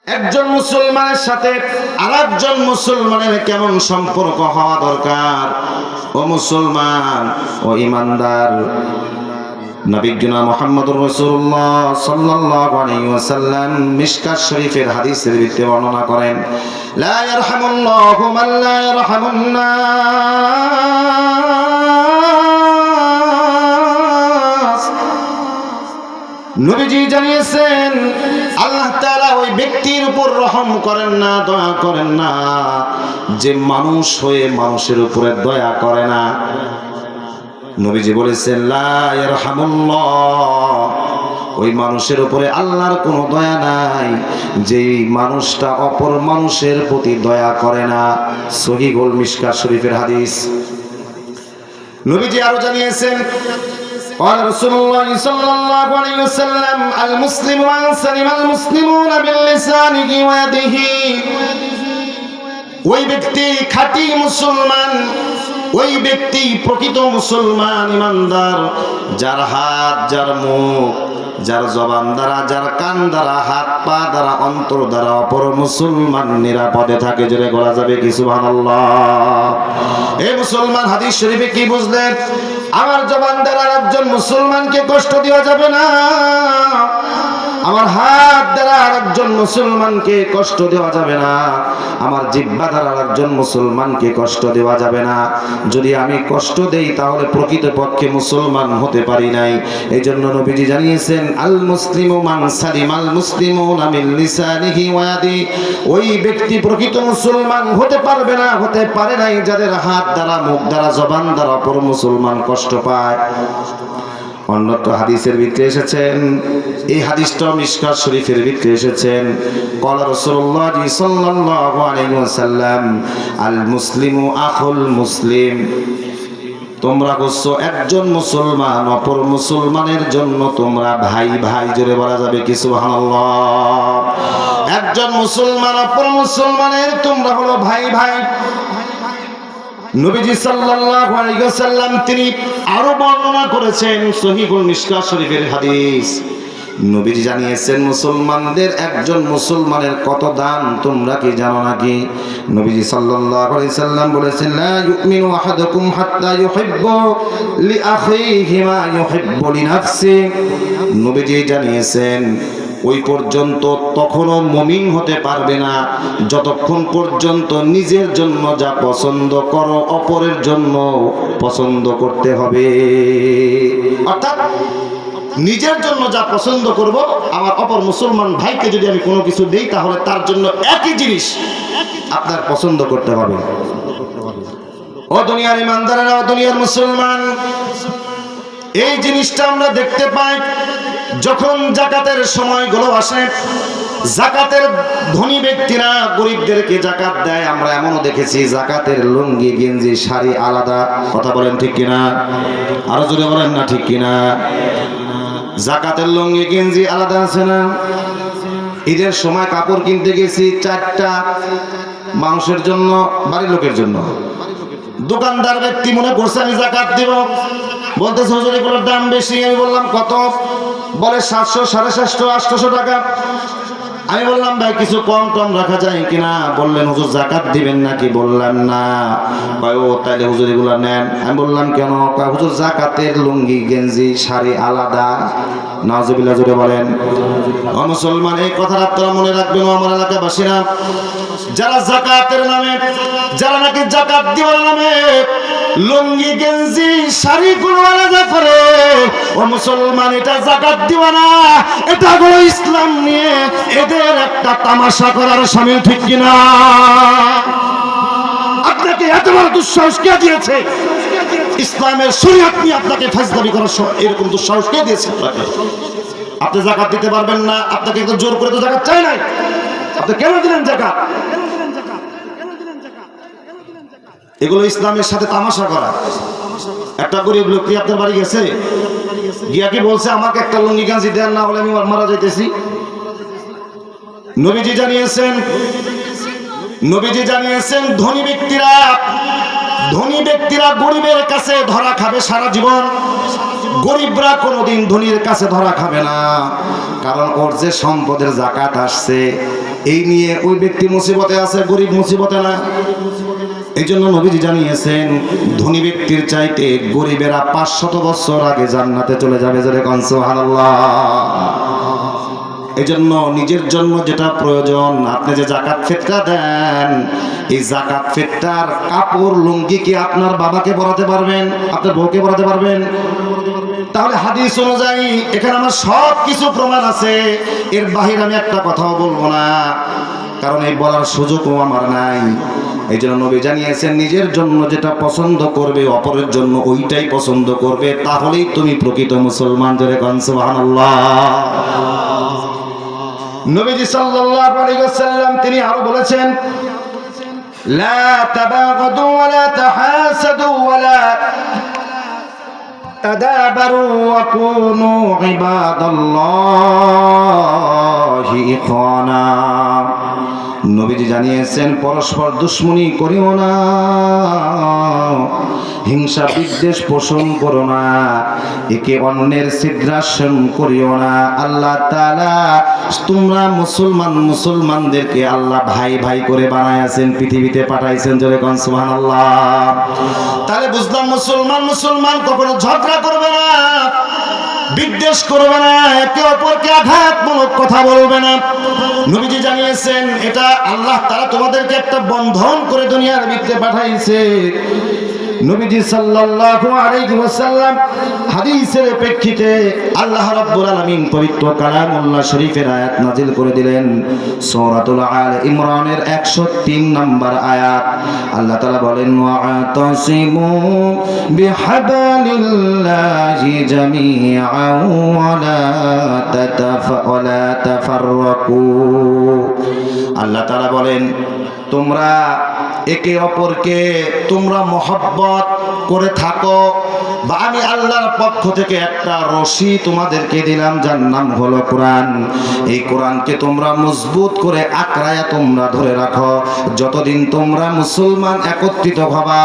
একজন মুসলমানের সাথে আরেকজন মুসলমানের কেমন সম্পর্ক হওয়া দরকার। ও মুসলমান, ও ইমানদার, নবীনা মুহাম্মদুর রাসূলুল্লাহ সাল্লাল্লাহু আলাইহি ওয়াসাল্লাম মিশকাত শরীফের হাদিসের ভিত্তিতে বর্ণনা করেন, লা ইয়ারহামুল্লাহু মান লা ইয়ারহামুন নাস। নবীজি জানিয়েছেন আল্লাহ তাআলা ওই ব্যক্তির উপর রহম করেন না, দয়া করেন না যে মানুষ হয়ে মানুষের উপরে দয়া করে না। নবীজি বলেছেন লা ইয়ারহামুল্লাহ, ওই মানুষের উপরে আল্লাহর কোনো দয়া নাই যেই মানুষটা অপর মানুষের প্রতি দয়া করে না। সহিহুল মিশকাত শরীফের হাদিস। নবীজি আরো জানিয়েছেন قال رسول الله صلى الله عليه وسلم المسلم من سلم المسلمون من لسانه ويده। ওই ব্যক্তি খাঁটি মুসলমান, ওই ব্যক্তি প্রকৃত মুসলমান ইমানদার, যার হাত, যার মুখ, যার জবান দ্বারা, যার কান দ্বারা, হাত পা দ্বারা, অন্তর দ্বারা অপর মুসলমান নিরাপদে থাকে। জোরে বলা যাবে কি সুবহানাল্লাহ? এই মুসলমান, হাদিস শরীফে কি বুঝলেন? আমার জবান দ্বারা একজন মুসলমানকে কষ্ট দেওয়া যাবে না, আমার হাত দ্বারা আরেকজন মুসলমানকে কষ্ট দেওয়া যাবে না, আমার জিহ্বা দ্বারা আরেকজন মুসলমানকে কষ্ট দেওয়া যাবে না। যদি আমি কষ্ট দেই তাহলে প্রকৃতপক্ষে মুসলমান হতে পারি নাই। এই জন্য নবীজি জানিয়েছেন আল মুসলিমু মান সালিমাল মুসলিমুনা মিন লিসানিহি ওয়া ইয়াদিহি। ওই ব্যক্তি প্রকৃত মুসলমান হতে পারবে না, হতে পারে নাই যাদের হাত দ্বারা, মুখ দ্বারা, জবান দ্বারা অপর মুসলমান কষ্ট পায়। অন্যত্র হাদিসের ভিতরে এসেছেন, এই হাদিসটা মিশকাত শরীফের ভিতরে এসেছেন, ক্বালা রাসূলুল্লাহ সাল্লাল্লাহু আলাইহি ওয়াসাল্লাম আল মুসলিমু আখুল মুসলিম। তোমরা হচ্ছ একজন মুসলমান অপর মুসলমানের জন্য তোমরা ভাই ভাই। জোরে বলা যাবে কি সুবহানাল্লাহ? একজন মুসলমান অপর মুসলমানের তোমরা হলো ভাই ভাই। নবীজি সাল্লাল্লাহু আলাইহি ওয়াসাল্লাম তিনি আরো বর্ণনা করেছেন সহিহুল মিশকাত শরীফের হাদিস। নবীজি জানিয়েছেন মুসলমানদের একজন মুসলমানের কত দাম তোমরা কি জানো নাকি? নবীজি সাল্লাল্লাহু আলাইহি ওয়াসাল্লাম বলেছেন লা ইউমিনু আহাদুকুম হাত্তা ইউহিব্বু লিআখিহি মা ইউহিব্বু লিনাফসি। নবীজি জানিয়েছেন ওই পর্যন্ত তখনও মুমিন হতে পারবে না যতক্ষণ পর্যন্ত নিজের জন্য যা পছন্দ করো অপরের জন্য পছন্দ করতে হবে। অর্থাৎ নিজের জন্য যা পছন্দ করব, আমার অপর মুসলমান ভাইকে যদি আমি কোনো কিছু দেই তাহলে তার জন্য একই জিনিস আপনার পছন্দ করতে হবে। ও দুনিয়ার ইমানদারেরা, ও দুনিয়ার মুসলমান, এই জিনিসটা আমরা দেখতে পাই যখন যাকাতের সময়গুলো আসে। যাকাতের ধনী ব্যক্তিরা গরিবদেরকে যাকাত দেয়। আমরা এমনও দেখেছি যাকাতের লুঙ্গি, গেঞ্জি, শাড়ি আলাদা। কথা বলেন ঠিক কিনা? আরো জোরে বলেন না ঠিক কিনা? যাকাতের লুঙ্গি গেঞ্জি আলাদা আছে না? ঈদের সময় কাপড় কিনতে গেছি, 4টা মানুষের জন্য, বাড়ির লোকের জন্য। দোকানদার ব্যক্তি মনে করছে আমি যাকাত দিব, বলতেছে হুজুর এগুলোর দাম বেশি। আমি বললাম কত? বলে 700, 750, 800 টাকা। আমি বললাম ভাই কিছু কম টম রাখা যায় কিনা? বললেন হুজুর যাকাত দিবেন নাকি? বললাম না। কয় ও তাইলে হুজুর এগুলো নেন। আমি বললাম কেন? কয় হুজুর যাকাতের লুঙ্গি, গেঞ্জি, শাড়ি আলাদা। নাউজুবিল্লাহ, জোরে বলেন। ও মুসলমান, এই কথাটা আপনারা মনে রাখবেন। আমার এলাকাবাসীরা যারা যাকাতের নামে, যারা নাকি যাকাত দেওয়ার নামে লুঙ্গি, গেঞ্জি, শাড়িগুলো আলাদা করে, ও মুসলমান এটা যাকাত দেওয়া না, এটা হলো ইসলাম নিয়ে এদের একটা তামাশা করার শামিল, ঠিক কিনা? আপনাকে এত বড় দুঃসাহস কে দিয়েছে? ইসলামের শরীয়ত নিয়ে আপনাকে ফাজলামি করার এরকম দুঃসাহস কে দিয়েছে আপনাকে? আপনি যাকাত দিতে পারবেন না, আপনাকে একটু জোর করে তো যাকাত চাই নাই। আপনি কেন দিলেন যাকাত? এগুলো ইসলামের সাথে তামাশা করা। একটা গরিব লোক কি আপনার বাড়ি গেছে, গিয়া কি বলছে আমাকে একটা লুঙ্গি গেঞ্জি দেন, না হলে আমি মারা যাইতেছি? নবীজি জানিয়েছেন ধনী ব্যক্তিরা গরিবের কাছে ধরা খাবে সারা জীবন। গরিবরা কোনোদিন ধনীর কাছে ধরা খাবে না, কারণ ওর যে সম্পদের যাকাত আসছে এই নিয়ে ওই ব্যক্তি মুসিবতে আছে, গরিব মুসিবতে না। এই জন্য নবীজি জানিয়েছেন ধনী ব্যক্তির চাইতে গরিবেরা 500 বছর আগে জান্নাতে চলে যাবে। জোরে কোন সুবহানাল্লাহ। এই জন্য নিজের জন্য যেটা প্রয়োজন, আপনি যে জাকাত ফিতরা দেন, এই জাকাত ফিতরার কাপড় লুঙ্গি কি আপনার বাবাকে পরাতে পারবেন, আপনার বউকে পরাতে পারবেন? তাহলে হাদিস অনুযায়ী এখানে আমার সব কিছু প্রমাণ আছে, এর বাহিরে আমি একটা কথাও বলবো না, কারণ এই বলার সুযোগও আমার নাই। এই জন্য নবী জানিয়েছেন নিজের জন্য যেটা পছন্দ করবে অপরের জন্য ওইটাই পছন্দ করবে, তাহলেই তুমি প্রকৃত মুসলমান। জোরে কোন সুবহানাল্লাহ। নবীজি সাল্লাল্লাহু আলাইহি ওয়াসাল্লাম তিনি আরো বলেছেন, লা তাবাগাদু ওয়া লা তাহাসাদু ওয়া লা তাদাবারু ওয়া কুনু ইবাদাল্লাহি ইখওয়ানা। নবীজি জানিয়েছেন পরস্পর দুশ্মনী করিও না, হিংসা বিদ্বেষ পোষণ করো না, একে অন্যের ছিদ্রাসন করিও না। আল্লাহ তাআলা তোমরা মুসলমানদেরকে আল্লাহ ভাই ভাই করে বানাইছেন, পৃথিবীতে পাঠাইছেন। জোরে কোন সুবহানাল্লাহ। তাহলে বুঝলাম মুসলমান কখনো ঝগড়া করবে না, বিদ্বেষ করবে না, একে অপরকে আঘাতমূলক কথা বলবে না। নবীজি জানিয়েছেন এটা আল্লাহ তাআলা তোমাদেরকে একটা বন্ধন করে দুনিয়ার ভিতরে পাঠাইছে। নবীজি সাল্লাল্লাহু আলাইহি ওয়াসাল্লাম হাদিসের প্রেক্ষিতে আল্লাহ রাব্বুল আলামিন পবিত্র কালামুল্লাহ শরীফের আয়াত নাজিল করে দিলেন। সূরাতুল আলে ইমরানের 103 নম্বর আয়াত। আল্লাহ তাআলা বলেন, ওয়াতাসিমু বিহাবলিল্লাহি জামিআন ওয়া লা তাফাররাকু। আল্লাহ তাআলা বলেন তোমরা একে অপরকে তোমরা মহব্বত করে থাকো, বা আমি আল্লাহর পক্ষ থেকে একটা রশি তোমাদেরকে দিলাম যার নাম হলো কোরআন। এই কোরআনকে তোমরা মজবুত করে আঁকড়ায়া তোমরা ধরে রাখো। যতদিন তোমরা মুসলমান একত্রিত হবা,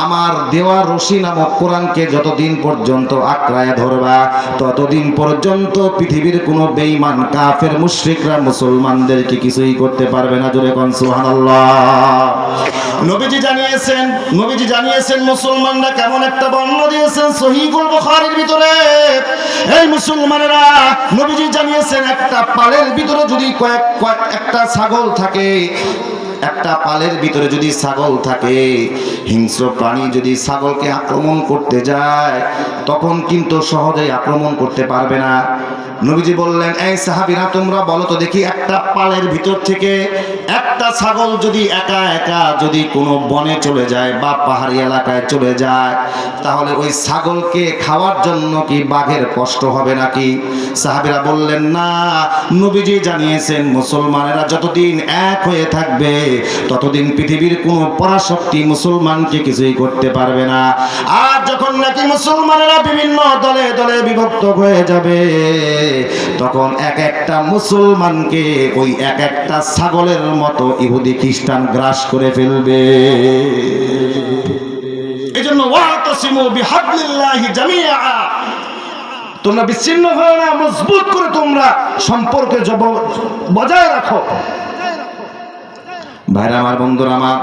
আমার দেওয়া রশি নামক কোরআনকে যতদিন পর্যন্ত আঁকড়ায়া ধরবা, ততদিন পর্যন্ত পৃথিবীর কোনো বেঈমান কাফের মুশরিকরা মুসলমানদেরকে কিছুই করতে পারবে না। জোরে কোন সুবহানাল্লাহ। নবীজি জানিয়েছেন মুসলমানরা কেমন একটা বর্ণনা দিয়েছেন সহিহুল বুখারীর ভিতরে। এই মুসলমানেরা, নবীজি জানিয়েছেন একটা পালের ভিতরে যদি একটা ছাগল থাকে, একটা পালের ভিতরে যদি ছাগল থাকে, হিংস্র প্রাণী যদি ছাগলকে আক্রমণ করতে যায়, তখন কিন্তু সহজেই আক্রমণ করতে পারবে না। নবীজি বললেন, এই সাহাবীরা তোমরা বলো তো দেখি, একটা পালের ভিতর থেকে একটা ছাগল যদি একা একা যদি কোনো বনে চলে যায় বা পাহাড়ি এলাকায় চলে যায়, তাহলে ওই ছাগলকে খাওয়ার জন্য কি বাঘের কষ্ট হবে নাকি? সাহাবীরা বললেন না, নবীজি জানিয়েছেন মুসলমানেরা যতদিন এক হয়ে থাকবে ততদিন পৃথিবীর কোনো পরাশক্তি মুসলমানকে কিছুই করতে পারবে না। আর যখন নাকি মুসলমানেরা বিভিন্ন দলে দলে বিভক্ত হয়ে যাবে, তখন এক একটা মুসলমানকে ওই এক একটা ছাগলের মতো ইহুদি খ্রিস্টান গ্রাস করে ফেলবে। এজন্য ওয়াতাসিমু বিহাবলিল্লাহি জামিআ, তোমরা বিচ্ছিন্ন হও না, মজবুত করে তোমরা সম্পর্কে বজায় রাখো। ভাইরা আমার, বন্ধুরা আমার,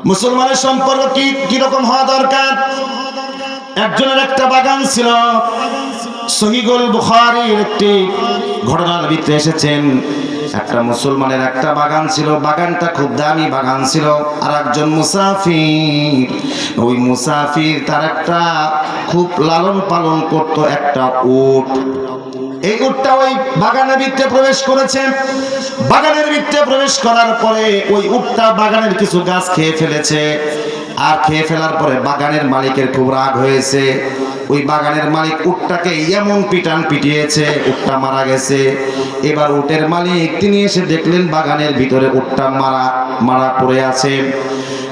মুসলমানের সম্পর্ক কি রকম হওয়া দরকার? একজনের একটা বাগান ছিল। সহিহুল বুখারীর একটি ঘটনার ভিতরে এসেছেন, একটা মুসলমানের একটা বাগান ছিল, বাগানটা খুব দামি বাগান ছিল। আর একজন মুসাফির, ওই মুসাফির তার একটা খুব লালন পালন করতো একটা উট। এই উটটা ওই বাগানের ভিতরে প্রবেশ করেছে। বাগানের ভিতরে প্রবেশ করার পরে ওই উটটা বাগানের কিছু গাছ খেয়ে ফেলেছে। আর খেয়ে ফেলার পরে বাগানের মালিকের খুব রাগ হয়েছে। ওই বাগানের মালিক উটটাকে এমন পিটান পিটিয়েছে, উটটা মারা গেছে। এবার উটের মালিক তিনি এসে দেখলেন বাগানের ভিতরে উটটা মারা পড়ে আছে।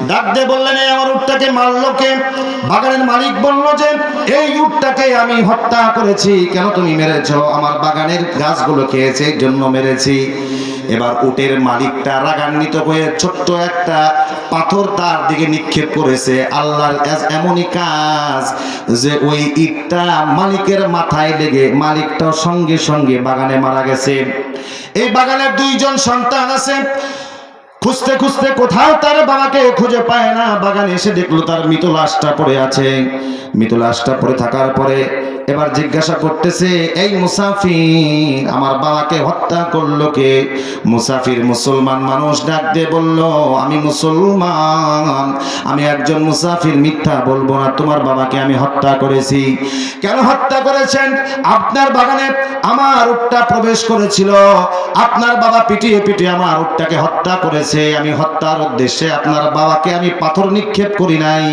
ডাক দিয়ে বললেন, এই আমার উটটাকে মারলো কে? বাগানের মালিক বলল যে, এই উটটাকে আমি হত্যা করেছি। কেন তুমি মেরেছো? আমার বাগানের গাছগুলো খেয়েছে, এই জন্য মেরেছি। এবার উটের মালিকটা রাগান্বিত হয়ে ছোট্ট একটা পাথর তার দিকে নিক্ষেপ করেছে। আল্লাহর এমনই কাজ যে ওই ইটটা মালিকের মাথায় লেগে মালিকটাও সঙ্গে সঙ্গে বাগানে মারা গেছে। এই বাগানের দুইজন সন্তান আছে, খুঁজতে খুঁজতে কোথাও তার বাবাকে খুঁজে পায় না। বাগানে এসে দেখলো তার মৃত লাশটা পড়ে আছে। মৃত লাশটা পড়ে থাকার পরে এবার জিজ্ঞাসা করতেছে, এই মুসাফির, আমার বাবাকে হত্যা করলো কে? মুসাফির মুসলমান মানুষ ডাক দিয়ে বলল, আমি মুসলমান, আমি একজন মুসাফির, মিথ্যা বলবো না, তোমার বাবাকে আমি হত্যা করেছি। কেন হত্যা করেছেন? আপনার বাগানে আমার উটটা প্রবেশ করেছিল, আপনার বাবা পিটিয়ে পিটিয়ে আমার উটটাকে হত্যা করেছে। আমি হত্যার উদ্দেশ্যে আপনার বাবাকে আমি পাথর নিক্ষেপ করি নাই,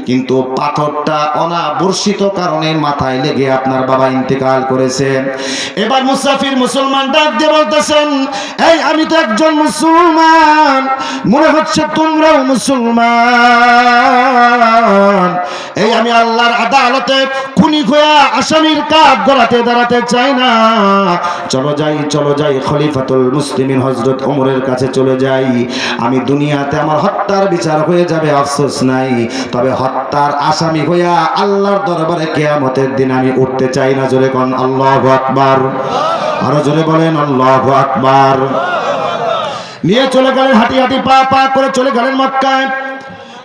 কিন্তু পাথরটা অনাবর্ষিত কারণে মাথায় লেগে আপনার বাবা ইন্তেকাল করেছে। এবার মুসাফির মুসলমান ডাক দিয়ে বলতেছেন, এই আমি তো একজন মুসলমান, মনে হচ্ছে তোমরাও মুসলমান। এই আমি আল্লাহর আদালতে খুনি হয়ে আসামির কাঠ গড়াতে দাঁড়াতে চাই না। চলো যাই, চলো যাই, খলিফাতুল মুসলিমিন হযরত ওমরের কাছে চলে যাই। আমি দুনিয়াতে আমার হত্যার বিচার হয়ে যাবে, আফসোস নাই, তবে হত্যার আসামি হইয়া আল্লাহর দরবারে কিয়ামতের দিন আমি উঠতে চাই না। জোরে কোন আল্লাহু আকবার, আরো জোরে বলেন আল্লাহু আকবার। নিয়ে চলে গেলেন, হাঁটি হাঁটি পা পা করে চলে গেলেন মক্কায়।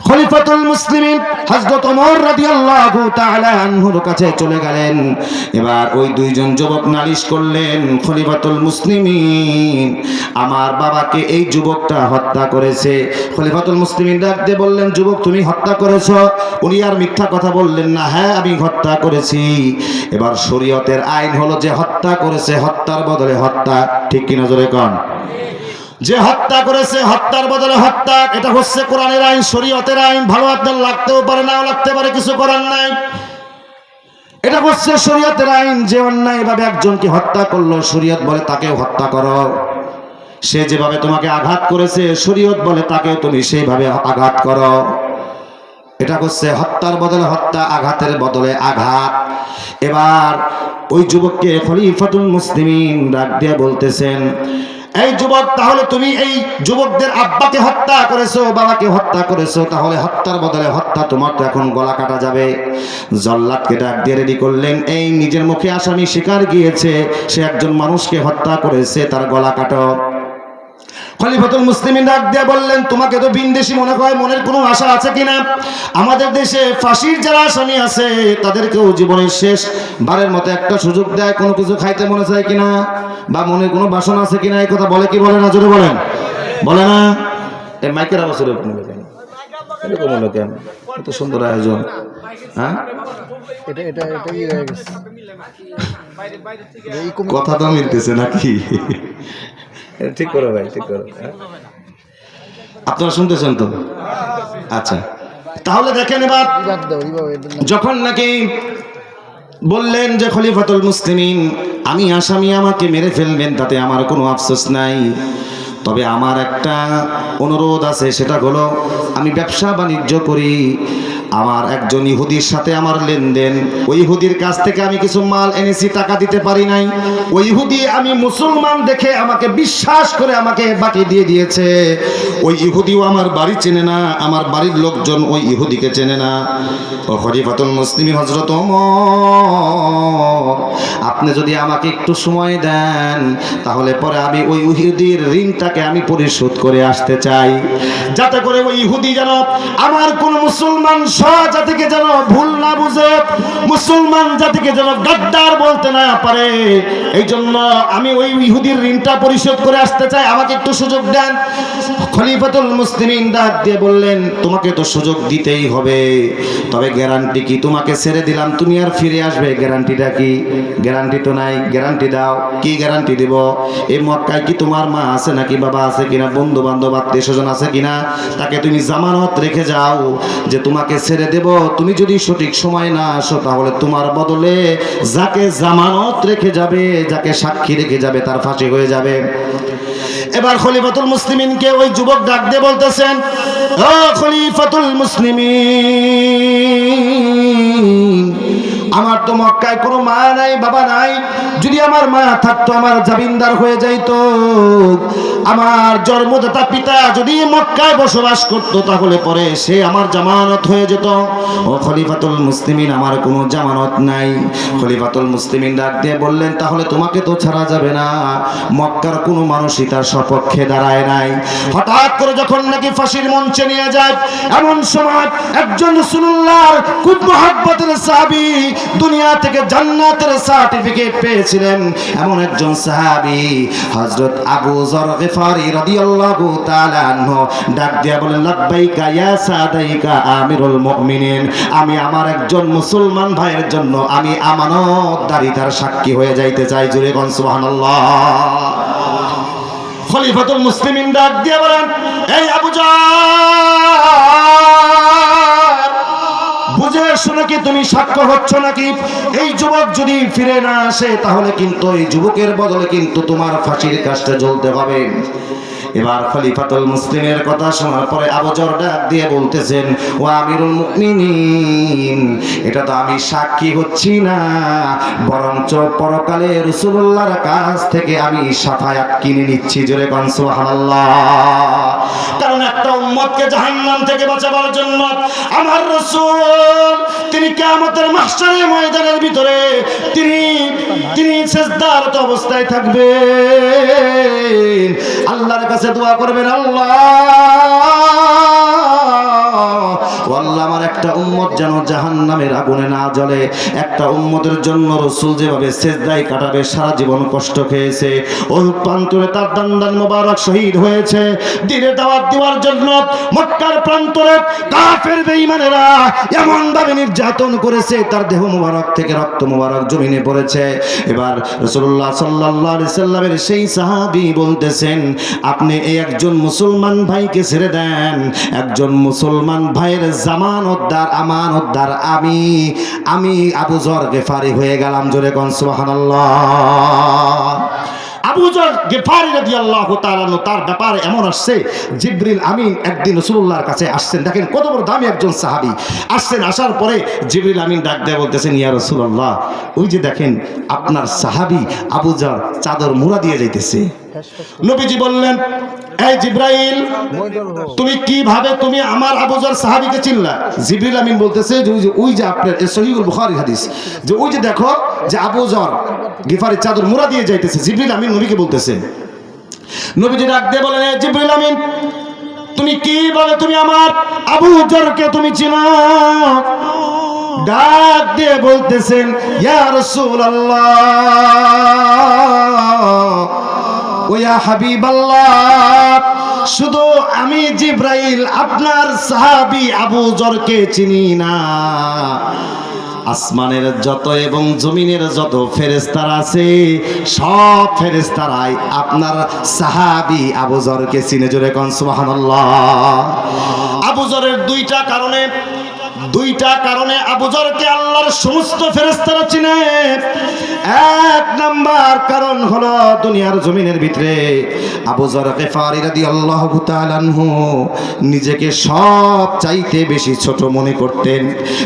খলিফাতুল মুসলিমিন হযরত ওমর রাদিয়াল্লাহু তাআলা আনহুর কাছে চলে গেলেন। এবার ওই দুইজন যুবক নালিশ করলেন, খলিফাতুল মুসলিমিন, আমার বাবাকে এই যুবকটা হত্যা করেছে। খলিফাতুল মুসলিমিন ডাক দিয়ে বললেন, যুবক তুমি হত্যা করেছো? উনি আর মিথ্যা কথা বললেন না, হ্যাঁ আমি হত্যা করেছি। এবার শরীয়তের আইন হলো যে হত্যা করেছে হত্যার বদলে হত্যা, ঠিক কিনা জোরে কোন? যে হত্যা করেছে হত্যার বদলে হত্যা, এটা হচ্ছে কোরআনের আইন, শরীয়তের আইন। ভালো আপনার লাগতেও পারে, নাও লাগতে পারে, কিছু করার নাই। এটা হচ্ছে শরীয়তের আইন। যে অন্যায়ভাবে একজনকে হত্যা করলো, শরীয়ত বলে তাকেও হত্যা করো। সে যেভাবে তোমাকে আঘাত করেছে, শরীয়ত বলে তাকেও তুমি সেইভাবে আঘাত করো। এটা হচ্ছে হত্যার বদলে হত্যা, আঘাতের বদলে আঘাত। এবার ওই যুবককে খলিফাতুল মুসলিমিন ডাক দিয়ে বলতেছেন, এই যুবক, তাহলে তুমি এই যুবকদের আব্বাকে হত্যা করেছো, বাবাকে হত্যা করেছো, তাহলে হত্যার বদলে হত্যা, তোমার তো এখন গলা কাটা যাবে। জল্লাদকে ডাক দিয়ে রেডি করলেন, এই নিজের মুখে আসামি স্বীকার গিয়েছে সে একজন মানুষকে হত্যা করেছে, তার গলা কাটো। খলিফাতুল মুসলিমিন ডাক দিয়ে বললেন, তোমাকে তো বিনদেশী মনে হয়, মনের কোনো আশা আছে কিনা? আমাদের দেশে ফাঁসির যারা আসামি আছে তাদেরকেও জীবনের শেষ বারের মতো একটা সুযোগ দেয়, কোনো কিছু খাইতে মনে চায় কিনা, বা মনে কোনো বাসনা আছে কিনা, এই কথা বলে কি বলে না? জোরে বলেন, বলে না? এই মাইকের আওয়াজ এরকম হলো কেন? এরকম হলো কেন? এত সুন্দর আয়োজন, হ্যাঁ? কথা তো মিলতেছে নাকি? ঠিক করো ভাই, ঠিক করো। আপনারা শুনতেছেন তো? আচ্ছা, তাহলে দেখেন, এবার যখন নাকি বললেন যে খলিফাতুল মুসলিমিন, আমি আসামি, আমাকে মেরে ফেলবেন, তাতে আমার কোনো আফসোস নাই, তবে আমার একটা অনুরোধ আছে, সেটা হলো আমি ব্যবসা বাণিজ্য করি, আমার একজন ইহুদির সাথে আমার লেনদেন, ওই ইহুদির কাছ থেকে আমি কিছু মাল এনেছি, টাকা দিতে পারি নাই। ওই ইহুদি আমি মুসলমান দেখে আমাকে বিশ্বাস করে আমাকে বাকি দিয়ে দিয়েছে। ওই ইহুদিও আমার বাড়ি চেনে না, আমার বাড়ির লোকজন ওই ইহুদিকে চেনে না। ও খলিফাতুল মুসলিমিন হযরত ওমর, আপনি যদি আমাকে একটু সময় দেন, তাহলে পরে আমি ওই ইহুদির ঋণটাকে আমি পরিশোধ করে আসতে চাই, যাতে করে ওই ইহুদি যেন আমার কোন মুসলমান জাতিকে যেন ভুল না বুঝে, মুসলমান জাতিকে যেন গাদ্দার বলতে না পারে। এই জন্য আমি ওই ইহুদির ঋণটা পরিশোধ করে আসতে চাই, আমাকে একটু সুযোগ দেন। খলিফাতুল মুসলিমিন ডাক দিয়ে বললেন, তোমাকে তো সুযোগ দিতেই হবে, তবে গ্যারান্টি কি? তোমাকে ছেড়ে দিলাম, তুমি আর ফিরে আসবে, গ্যারান্টিটা কি? গ্যারান্টি তো নাই, গ্যারান্টি দাও। কি গ্যারান্টি দেব? এই মক্কায় কি তোমার মা আছে নাকি, বাবা আছে কিনা, বন্ধু বান্ধব আত্মীয় স্বজন আছে কিনা, তাকে তুমি জামানত রেখে যাও যে তোমাকে ছেড়ে দেব, তুমি যদি সঠিক সময় না আসো, তাহলে তোমার বদলে যাকে জামানত রেখে যাবে, যাকে সাক্ষী রেখে যাবে, তার ফাঁসি হয়ে যাবে। এবার খলিফাতুল মুসলিমিনকে ওই যুবক ডাক দিয়ে বলতেছেন, ও খলিফাতুল মুসলিমিন, আমার তো মক্কায় কোনো মা নাই, বাবা নাই, যদি আমার মা থাকতো আমার জামিনদার হয়ে যাইতো, আমার জন্মদাতা পিতা যদি মক্কায় বসবাস করত তাহলে পরে সে আমার জামানত হয়ে যেত। ও খলিফাতুল মুসলিমিন, আমার কোনো জামানত নাই। খলিফাতুল মুসলিমিন ডাক দিয়ে বললেন, তাহলে তোমাকে তো ছাড়া যাবে না, মক্কার কোনো মানুষই তার সপক্ষে দাঁড়ায় নাই। হঠাৎ করে যখন নাকি ফাঁসির মঞ্চে নিয়ে যায়, এমন সময় একজন রাসূলুল্লাহর খুব মহব্বতের সাহাবী, দুনিয়া থেকে জান্নাতের সার্টিফিকেট পেয়েছিলেন এমন একজন সাহাবী হযরত আবু যর গিফারি রাদিয়াল্লাহু তাআলা আনহু ডাক দিয়া বলেন, লাব্বাইকা ইয়া সাদাইকা আমিরুল মুমিনিন, আমি আমার একজন মুসলমান ভাইয়ের জন্য আমি আমানতদারিতার সাক্ষী হয়ে যাইতে চাই। জোরে কোন সুবহানাল্লাহ। খলিফাতুল মুসলিমিন ডাক দিয়া বলেন, এই আবু যর, বুঝে শুনে কি তুমি সাক্ষ্য হচ্ছ নাকি? এই যুবক যদি ফিরে না আসে তাহলে কিন্তু এই যুবকের বদলে কিন্তু তোমার ফাঁসির কাজটা জ্বলতে হবে। এবার খলিফাতুল মুসলিমের কথা শোনার পরে আবু যর ডাক দিয়ে বলতেছেন, ও আমিরুল মুমিনিন, এটা তো আমি সাক্ষী হচ্ছি না, বরঞ্চ পরকালে রাসূলুল্লাহর কাছ থেকে আমি শাফায়াত কিনে নিচ্ছি। জোরে কোন সুবহানাল্লাহ। কারণ একটা উম্মতকে জাহান্নাম থেকে বাঁচাবার জন্য আমার রাসূল তিনি কিয়ামতের মাহশারের ময়দানের ভিতরে তিনি সিজদারত অবস্থায় থাকবেন, আল্লাহর কাছে দোয়া করবেন, আল্লাহ আমার একটা উম্মত যেন জাহান্নামের আগুনে না জ্বলে। একটা উম্মতের জন্য রাসূল যেভাবে সিজদায় কাটাবে, সারা জীবন কষ্ট খেয়েছে, ওই প্রান্তরে তার দান্দান মোবারক শহীদ হয়েছে দ্বীনের দাওয়াত দেওয়ার জন্য। মক্কার প্রান্তরে কাফের বেঈমানেরা এমন ভাবে নির্যাতন করেছে, তার দেহ মোবারক থেকে রক্ত মোবারক জমিনে পড়েছে। এবার রাসূলুল্লাহ সাল্লাল্লাহু আলাইহি সাল্লামের সেই সাহাবী বলতেছেন, আপনি এই একজন মুসলমান ভাইকে ছেড়ে দেন, একজন মুসলমান ভাইয়ের জামানতদার আমানতদার আমি আবু যর গিফারি হয়ে গেলাম। জোরে কোন সুবহানাল্লাহ। আবু যর গিফারি রাদিয়াল্লাহু তাআলা তার ব্যাপারে এমন আসছে, জিবরিল আমিন একদিন রাসূলুল্লাহর কাছে আসছেন, দেখেন কত বড় দামি একজন সাহাবী আসছেন। আসার পরে জিবরিল আমিন ডাক দিয়ে বলতেছেন, ইয়া রাসূলুল্লাহ, ওই যে দেখেন আপনার সাহাবী আবু যর চাদর মুড়া দিয়ে যাইতেছে। নবীজি বললেন, এই জিবরাইল, তুমি কিভাবে তুমি আমার আবু যর সাহাবীকে চিনলা? জিবরিল আমিন বলতেছে যে ওই যে আপনার সহিহুল বুখারী হাদিস, যে ওই যে দেখো যে আবু যর গিফারি চাদর মুড়া দিয়ে যাইতেছে। জিবরিল আমিন নবীকে বলতেছে। নবীজি ডাক দিয়ে বলেন, জিবরিল আমিন, তুমি কিভাবে তুমি আমার আবু যরকে তুমি চিনো? ডাক দিয়ে বলতেছেন, ইয়া রাসূলুল্লাহ ও ইয়া হাবিবাল্লাহ, শুধু আমি জিবরাইল আপনার সাহাবী আবু যরকে চিনি না, আসমানের যত এবং জমিনের যত ফেরেশতারা আছে সব ফেরেশতারাই আপনার সাহাবী আবু যরকে চিনে। জোরে কোন সুবহানাল্লাহ। আবু যরের দুইটা কারণে আবু যরকে আল্লাহর সমস্ত ফেরেশতারা চিনে। এক নাম্বার কারণ হলো দুনিয়ার জমিনের ভিতরে আবু যর গিফারি রাদিয়াল্লাহু তাআলা আনহু নিজেকে সব চাইতে বেশি ছোট মনে করতেন।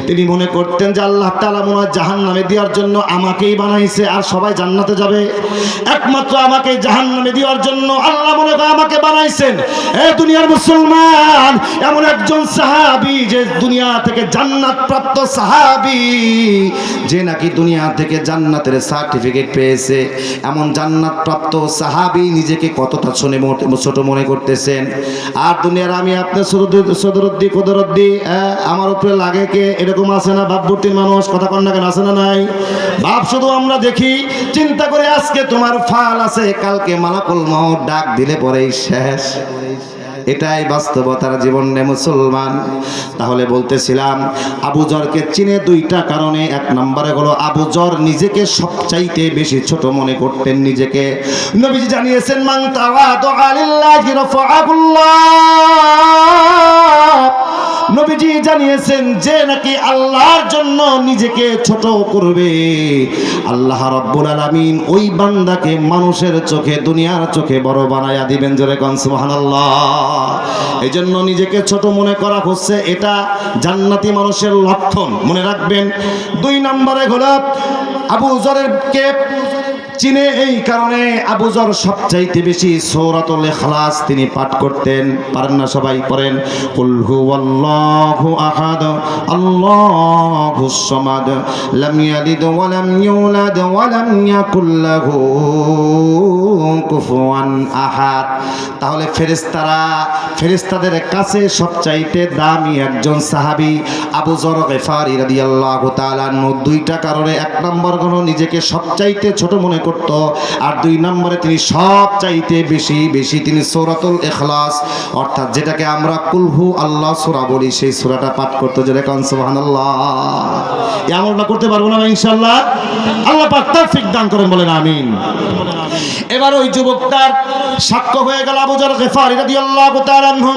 তিনি মনে করতেন যে আল্লাহ তাআলা মনে হয় জাহান্নামে দেওয়ার জন্য আমাকেই বানাইছে, আর সবাই জান্নাতে যাবে, একমাত্র আমাকে জাহান্নামে দেওয়ার জন্য আল্লাহ মনে করে আমাকে বানাইছেন। এই দুনিয়ার মুসলমান এমন একজন সাহাবী যে দুনিয়া থেকে জান্নাত প্রাপ্ত সাহাবী, যে নাকি দুনিয়া থেকে জান্নাতের সার্টিফিকেট পেয়েছে, এমন জান্নাত প্রাপ্ত সাহাবী নিজেকে কতটা ছোট মনে করতেছেন। আর দুনিয়ার আমি আপনার সদরদ্দি কদরদ্দি আমার উপরে লাগে কে, এরকম আছে না ভাবভর্তির মানুষ? কথা কন না কেন, আছে না নাই? ভাব শুধু আমরা দেখি, চিন্তা করে আজকে তোমার ফাল আছে, কালকে মালাকুল মউত ডাক দিলে পরেই শেষ। এটাই বাস্তবতার জীবনে মুসলমান। তাহলে বলতেছিলাম আবু যরকে চিনে দুইটা কারণে। এক নম্বরে হলো আবু যর নিজেকে সবচাইতে বেশি ছোট মনে করতেন নিজেকে। নবীজি জানিয়েছেন, মান তাওয়াদা লিল্লাহি রাফাআহুল্লাহ। নবীজি জানিয়েছেন যে নাকি আল্লাহর জন্য নিজেকে ছোট করবে, আল্লাহ রাব্বুল আলামিন ওই বান্দাকে মানুষের চোখে দুনিয়ার চোখে বড় বানায়া দিবেন। জোরে কোন সুবহানাল্লাহ। এই জন্য নিজেকে ছোট মনে করা হচ্ছে এটা জান্নাতি মানুষের লক্ষণ, মনে রাখবেন। দুই নম্বরে হলো আবু যরকে চিনে এই কারণে আবু যর সবচাইতে বেশি সূরাতুল ইখলাস তিনি পাঠ করতেন। পারেন না সবাই? পড়েন কুল হুয়াল্লাহু আহাদ আল্লাহুস সামাদ লাম ইয়ালিদ ওয়া লাম ইউলাদ ওয়া লাম ইয়াকুল লাহু কুফুয়ান আহাদ। তাহলে ফেরেশতাদের কাছে সবচাইতে দামি একজন সাহাবী আবু যর গিফারি রাদিয়াল্লাহু তাআলা আনহু। দুইটা কারণে, এক নম্বর হলো নিজেকে সবচাইতে ছোট মনে করত, আর দুই নম্বরে তিনি সবচাইতে বেশি তিনি সূরাতুল ইখলাস অর্থাৎ যেটাকে আমরা কুলহু আল্লাহ সূরা বলি সেই সূরাটা পাঠ করতে। জোরে কান সুবহানাল্লাহ। এই আমলটা করতে পারবো না ইনশাআল্লাহ? আল্লাহ পাক তৌফিক দান করেন, বলেন আমিন। এবার ওই যুবকটার সাক্ষ্য হয়ে গেল আবু যর গিফারি রাদিয়াল্লাহু তাআলা আনহু।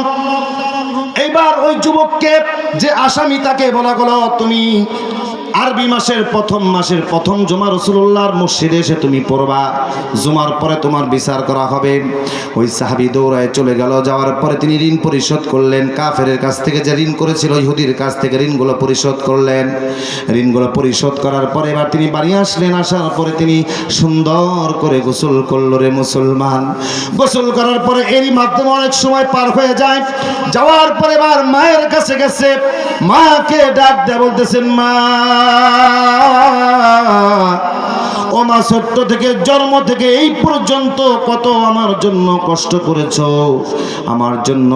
এইবার ওই যুবককে যে আসামি তাকে বলা গেল, তুমি আরবি মাসের প্রথম জুমা রাসূলুল্লাহর মসজিদে এসে তুমি পড়বা, জুমার পরে তোমার বিচার করা হবে। ওই সাহাবী দৌড়ায় চলে গেল। যাওয়ার পরে তিনি ঋণ পরিশোধ করলেন। কাফেরের কাছ থেকে যে ঋণ করেছিল, ইহুদির কাছ থেকে ঋণগুলো পরিশোধ করলেন। ঋণগুলো পরিশোধ করার পরে এবার তিনি বাড়ি আসলেন। আসার পরে তিনি সুন্দর করে গোসল করল রে মুসলমান। গোসল করার পরে এরই মাধ্যমে অনেক সময় পার হয়ে যায়। যাওয়ার পরে এবার মায়ের কাছে গেছে, মাকে ডাক দিয়ে বলতেছেন, মা ও মা, ছোট্ট থেকে জন্ম থেকে এই পর্যন্ত কত আমার জন্য কষ্ট করেছো, আমার জন্য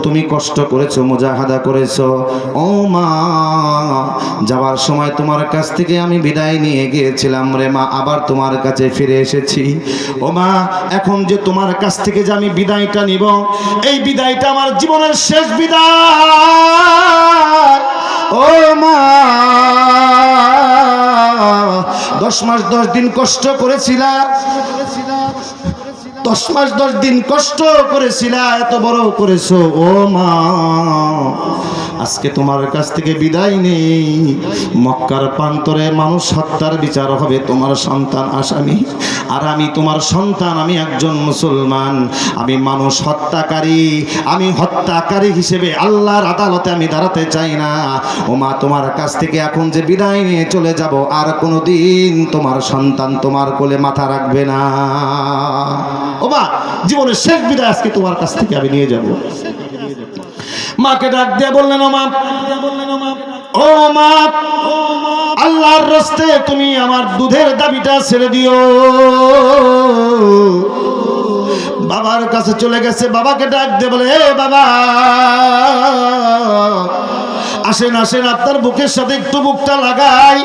তুমি কষ্ট করেছো, মুজাহাদা করেছো। ও মা, যাওয়ার সময় তোমার কাছ থেকে আমি বিদায় নিয়ে গিয়েছিলাম রে মা, আবার তোমার কাছে ফিরে এসেছি। ও মা, এখন যে তোমার কাছ থেকে যে আমি বিদায়টা নিব, এই বিদায়টা আমার জীবনের শেষ বিদায়। ও মা, 10 মাস 10 দিন কষ্ট করেছিলা, 10 মাস 10 দিন কষ্ট করেছিলা, এত বড় করেছো। ও মা, আজকে তোমার কাছ থেকে বিদায় নেই। মক্কার প্রান্তরে মানুষ হত্যার বিচার হবে, তোমার সন্তান আসামি, আর আমি তোমার সন্তান, আমি একজন মুসলমান, আমি মানুষ হত্যাকারী, আমি হত্যাকারী হিসেবে আল্লাহর আদালতে আমি দাঁড়াতে চাই না। ও মা, তোমার কাছ থেকে এখন যে বিদায় নিয়ে চলে যাব, আর কোনোদিন তোমার সন্তান তোমার কোলে মাথা রাখবে না। ও মা, জীবনের শেষ বিদায় আজকে তোমার কাছ থেকে আমি নিয়ে যাব। মাকে ডাক দিয়ে বললেন, ও মা, আল্লাহর রাস্তে তুমি আমার দুধের দাবিটা ছেড়ে দিও। বাবার কাছে চলে গেছে। বাবাকে ডাক দিয়ে বলে, এ বাবা, আসেন আপনার বুকের সাথে একটু বুকটা লাগাই।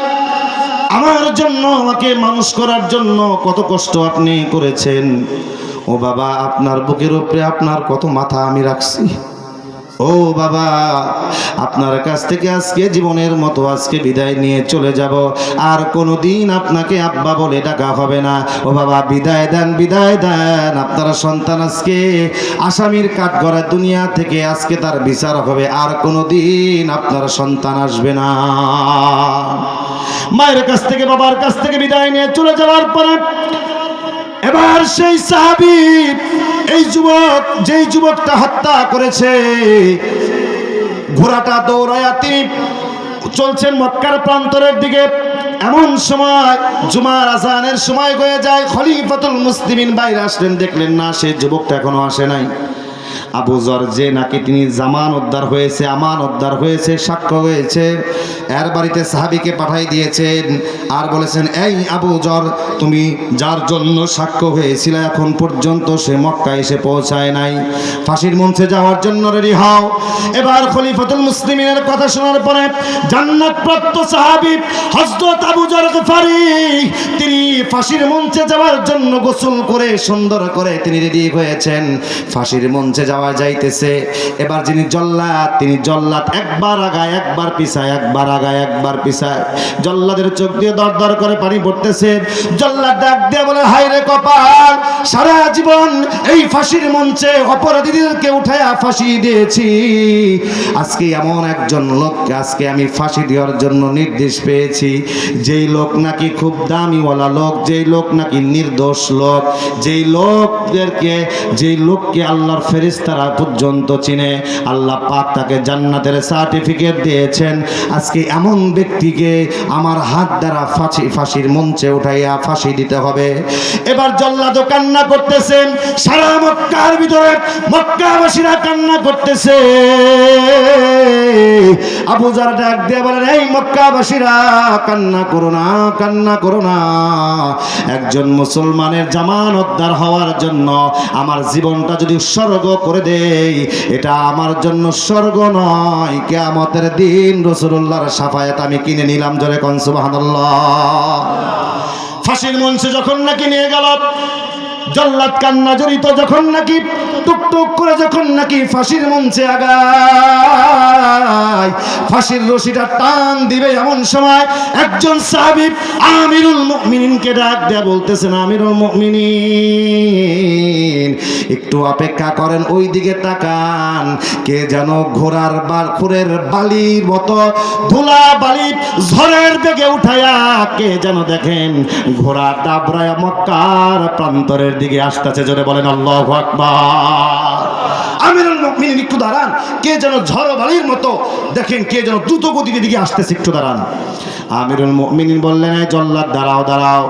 আমার জন্য, আমাকে মানুষ করার জন্য কত কষ্ট আপনি করেছেন। ও বাবা, আপনার বুকের উপরে আপনার কত মাথা আমি রাখছি। ও বাবা, আপনার কাছ থেকে আজকে জীবনের মতো আজকে বিদায় নিয়ে চলে যাব, আর কোনোদিন আপনাকে আব্বা বলে ডাকা হবে না। ও বাবা, বিদায় দেন, আপনার সন্তান আজকে আসামির কাঠগড়ায় দুনিয়া থেকে আজকে তার বিচার হবে, আর কোনোদিন আপনার সন্তান আসবে না। মায়ের কাছ থেকে, বাবার কাছ থেকে বিদায় নিয়ে চলে যাওয়ার পরে এবার সেই সাহাবী, এই যুবক, যেই যুবকটা হত্যা করেছে, ঘোড়াটা দৌড়ায়া তিনি চলছেন মক্কার প্রান্তরের দিকে। এমন সময় জুমার আজানের সময় হয়ে যায়। খলিফাতুল মুসলিমিন বাইরে আসলেন, দেখলেন না সেই যুবকটা এখনো আসে নাই। আবু যর যে নাকি তিনি জামান উদ্ধার হয়েছে, আমান উদ্ধার হয়েছে, সাক্ষ্য হয়েছে, এর বাড়িতে সাহাবীকে পাঠাই দিয়েছেন, আর বলেছেন, এই আবু যর, তুমি যার জন্য সাক্ষ্য হয়েছিল এখন পর্যন্ত সে মক্কা এসে পৌঁছায় নাই, ফাঁসির মঞ্চে যাওয়ার জন্য রেডি হও। এবার খলিফাতুল মুসলিমিনের কথা শোনার পরে জান্নাতপ্রাপ্ত সাহাবী হযরত আবু যর গিফারি তিনি ফাঁসির মঞ্চে যাওয়ার জন্য গোসল করে সুন্দর করে তিনি রেডি হয়েছেন। ফাঁসির মঞ্চে যাওয়া যাইতেছে। এবার যিনি জল্লাদ, তিনি জল্লাদ একবার আগায় একবার পিছায়, একবার আগায় একবার পিছায়। জল্লাদের চোখ দিয়ে দর দর করে পানি পড়তেছে। জল্লাদ ডাক দিয়ে বলে, হায় রে কপাল, সারা জীবন এই ফাঁসির মঞ্চে অপরাধীদেরকে উঠায়া ফাঁসি দিয়েছি, আজকে এমন একজন লোককে আজকে আমি ফাঁসি দেওয়ার জন্য নির্দেশ পেয়েছি, যেই লোক নাকি খুব দামিওয়ালা লোক, যেই লোক নাকি নির্দোষ লোক, যেই লোককে আল্লাহর ফেরেশতা তারা পর্যন্ত চিনে। আল্লাহ পাক তাকে জান্নাতের সার্টিফিকেট দিয়েছেন। আজকে এমন ব্যক্তিকে আমার হাত দ্বারা ফাঁসির মঞ্চে উঠাইয়া ফাঁসি দিতে হবে। এবার জল্লাদ কান্না করতেছেন, সারা মক্কার ভিতরে মক্কাবাসীরা কান্না করতেছে। আবু জার ডাক দিয়ে বলেন, এই মক্কাবাসীরা কান্না করো না, কান্না করো না। একজন মুসলমানের জামানতদার হওয়ার জন্য আমার জীবনটা যদি উৎসর্গ করে দেই, এটা আমার জন্য স্বর্গ নয়, কিয়ামতের দিন রাসূলুল্লাহর শাফায়াত আমি কিনে নিলাম। জোরে কোন সুবহানাল্লাহ। ফাঁসির মঞ্চে যখন নাকি নিয়ে গেল, জল্লাদ কান্না জড়িত যখন নাকি টুকটুক করে যখন নাকি ফাঁসির মঞ্চে আগায়, ফাঁসির রশিটা টান দিবে এমন সময় একজন সাহাবী আমিরুল মুমিনিনকে ডাক দেয়া বলতেছেন, আমিরুল মুমিনিন একটু অপেক্ষা করেন, ওই দিকে তাকান। কে যেন ঘোড়ার খুরের বালির মতো ধুলা বালি ঝড়ের বেগে উঠায়া কে যেন দেখেন ঘোড়া দাবড়ায়া মক্কার প্রান্তরের দিকে আসতেছে। জোরে বলেন আল্লাহু আকবার। আমিরুল মুমিনিন একটু দাঁড়ান, কে যেন ঝড় বালির মতো দেখেন কে যেন দ্রুত গতির দিকে আসতেছে, একটু দাঁড়ান। আমিরুল মুমিনিন বললেন, এই জল্লাদ দাঁড়াও দাঁড়াও।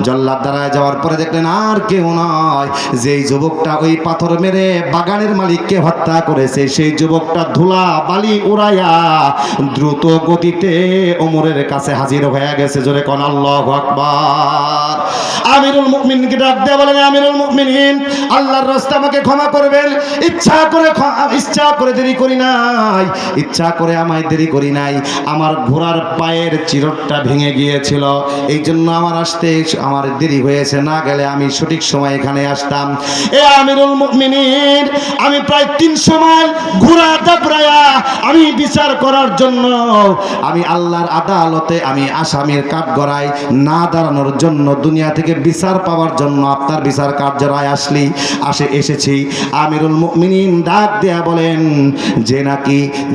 জল্লাদ দাঁড়ায় যাওয়ার পরে দেখলেন আর কেউ নয়, যেই যুবকটা ওই পাথর মেরে বাগানের মালিককে হত্যা করেছে, সেই যুবকটা ধুলা বালি উড়াইয়া দ্রুত গতিতে ওমরের কাছে হাজির হয়ে গেছে। জোরে কোন আল্লাহু আকবার। আমিরুল মুমিনিনকে ডাক দিয়ে বলেন, আমিরুল মুমিনিন আল্লাহর রাস্তায় আমাকে ক্ষমা করবেন, ইচ্ছা করে দেরি করি নাই, ইচ্ছা করে আমায় দেরি করি নাই। আমার ঘোড়ার পায়ের চিরটটা ভেঙে গিয়েছিল, এই জন্য আমার আসতে আমার দেরি হয়েছে, না গেলে আমি সঠিক সময় এখানে আসতাম। এ আমিরুল মুমিনিন, আমি প্রায় 300 মাইল ঘোড়া দাবড়ায়া আমি বিচার করার জন্য, আমি আল্লাহর আদালতে আমি আসামির কাঠগড়ায় না দাঁড়ানোর জন্য, দুনিয়া থেকে বিচার পাওয়ার জন্য আপনার বিচার কাঠগড়ায় এসেছি। আমিরুল মুমিনিন ডাক দেয়া বলেন,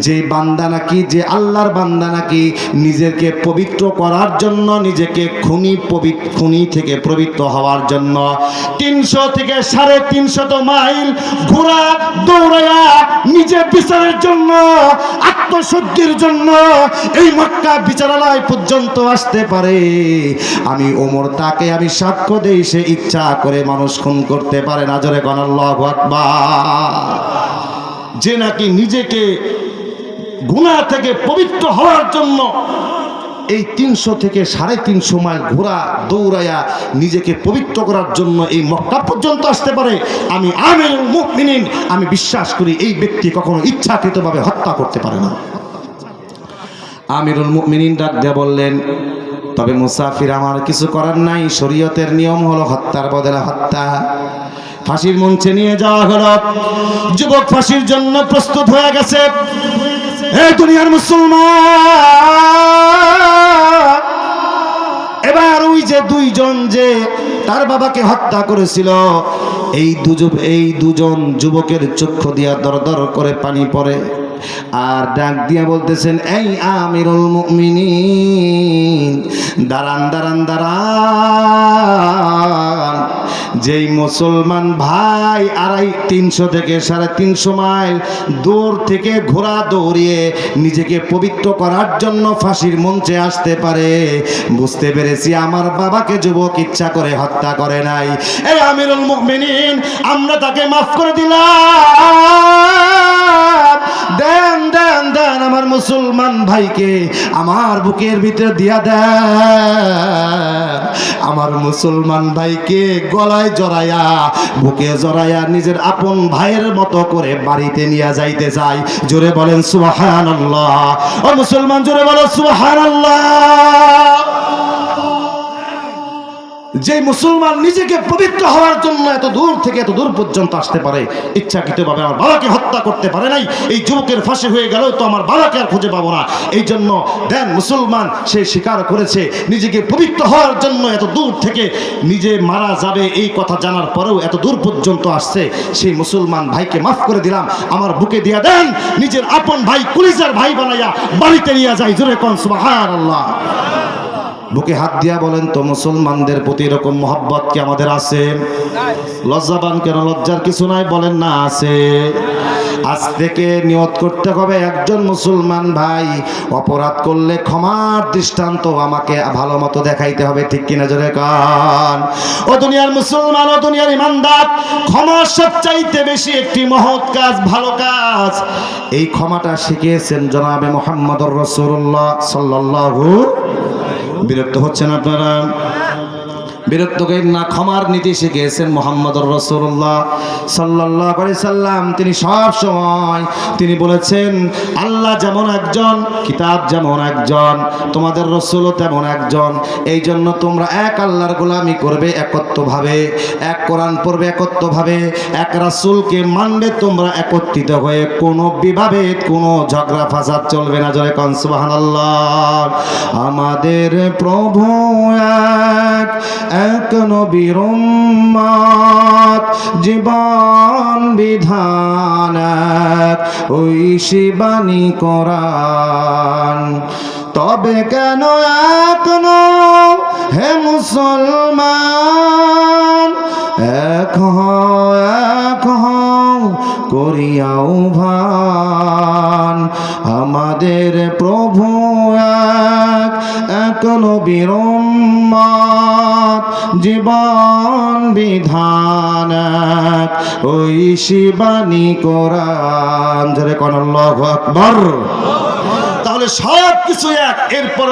যে বান্দা নাকি, যে আল্লাহর বান্দা নাকি নিজেকে পবিত্র করার জন্য, নিজেকে খুনি থেকে পবিত্র হওয়ার জন্য 300 থেকে 350 মাইল ঘোড়া দৌড়ায়া নিজে বিচারের জন্য, আত্মশুদ্ধির জন্য এই মক্কা বিচারালয় পর্যন্ত আসতে পারে, আমি ওমর তাকে আমি সাক্ষ্য দেই সে ইচ্ছা করে মানুষ খুন করতে পারে না। জোরে কোন আল্লাহু আকবার। যে নাকি নিজেকে গুনাহ থেকে পবিত্র হওয়ার জন্য এই 300 থেকে 350 মাইল ঘোড়া দৌড়ায়া নিজেকে পবিত্র করার জন্য এই মক্কা পর্যন্ত আসতে পারে, আমি আমিরুল মুমিনিন আমি বিশ্বাস করি এই ব্যক্তি কখনো ইচ্ছাকৃতভাবে হত্যা করতে পারে না। আমিরুল মুমিনিন ডাক দিয়ে বললেন, তবে মুসাফির আমার কিছু করার নাই, শরীয়তের নিয়ম হলো হত্যার বদলে হত্যা। ফাঁসির মঞ্চে নিয়ে যাওয়া হলো, যুবক ফাঁসির জন্য প্রস্তুত হয়ে গেছে। এই দুনিয়ার মুসলমান, এবার ওই যে দুইজন যে তার বাবাকে হত্যা করেছিল, এই দুজন যুবকের চক্ষু দিয়া দরদর করে পানি পড়ে, আর ডাক দিয়া বলতেছেন, এই আমিরুল মুমিনিন দাঁড়ান দাঁড়ান দাঁড়ান। যেই মুসলমান ভাই 300 থেকে 350 মাইল দূর থেকে ঘোড়া দৌড়িয়ে নিজেকে পবিত্র করার জন্য ফাঁসির মঞ্চে আসতে পারে, বুঝতে পেরেছি আমার বাবাকে যুবক ইচ্ছা করে হত্যা করে নাই। এই আমিরুল মুমিনিন আমরা তাকে মাফ করে দিলাম, দেন দেন দেন আমার মুসলমান ভাইকে আমার বুকের ভিতরে দিয়া দেন। আমার মুসলমান ভাইকে গলায় জড়াইয়া বুকে জড়াইয়া নিজের আপন ভাইয়ের মতো করে বাড়িতে নিয়ে যাইতে চাই। জোরে বলেন সুবহানাল্লাহ। ও মুসলমান জোরে বলো সুবহানাল্লাহ। যে মুসলমান নিজেকে পবিত্র হওয়ার জন্য এত দূর থেকে এত দূর পর্যন্ত আসতে পারে, ইচ্ছাকৃতভাবে আমার বাবাকে হত্যা করতে পারে নাই, এই যুবকের ফাঁসি হয়ে গেল তো আমার বাবাকে আর খুঁজে পাবো না। এই জন্য দেন মুসলমান সে স্বীকার করেছে নিজেকে পবিত্র হওয়ার জন্য এত দূর থেকে নিজে মারা যাবে এই কথা জানার পরেও এত দূর পর্যন্ত আসছে, সেই মুসলমান ভাইকে মাফ করে দিলাম, আমার বুকে দিয়া দেন, নিজের আপন ভাই কলিজার ভাই বানাইয়া বাড়িতে নিয়ে যাই। জোরে কোন সুবহানাল্লাহ। বুকে হাত দিয়া বলেন তো, মুসলমানদের প্রতি এরকম মহব্বত কি আমাদের আছে? লজ্জাবান কেন? লজ্জার কিছু নাই, বলেন না আছে। আজ থেকে নিয়ত করতে হবে, একজন মুসলমান ভাই অপরাধ করলে ক্ষমার দৃষ্টান্ত আমাকে ভালো মতো দেখাইতে হবে, ঠিক কিনা জোরে কান? ও দুনিয়ার মুসলমান, ও দুনিয়ার ইমানদার, ক্ষমা সবচাইতে বেশি একটি মহৎ কাজ, ভালো কাজ। এই ক্ষমাটা শিখিয়েছেন জনাবে মুহাম্মদুর রাসূলুল্লাহ সাল্লাল্লাহু। বিরক্ত হচ্ছেন আপনারা? বিরক্ত করেন না। ক্ষমার নীতি শিখিয়েছেন মুহাম্মদুর রাসূলুল্লাহ সাল্লাল্লাহু আলাইহি সাল্লাম। তিনি সব সময় তিনি বলেছেন, আল্লাহ যেমন একজন, কিতাব যেমন একজন, তোমাদের রাসূলও তেমন একজন। এই জন্য তোমরা এক আল্লাহর গোলামি করবে একত্বভাবে, এক কোরআন পড়বে একত্বভাবে, এক রাসূলকে মানবে তোমরা একত্রিত হয়ে। কোনো বিভাবেদ, কোনো ঝগড়া ফাসাদ চলবে না। জয় কোন সুবহানাল্লাহ। আমাদের প্রভু এক নবীর উম্মত, জীবন বিধান এক, ওই শিবানী কোরআন। তবে কেন এখনো হে মুসলমান, এক করিয়াও ভান। আমাদের প্রভু এক নবীর উম্মত, জীবন বিধান এক, ওই শিবানী কোরআন। জোরে কোন আল্লাহু আকবার। তাহলে সব কিছু এক। এরপর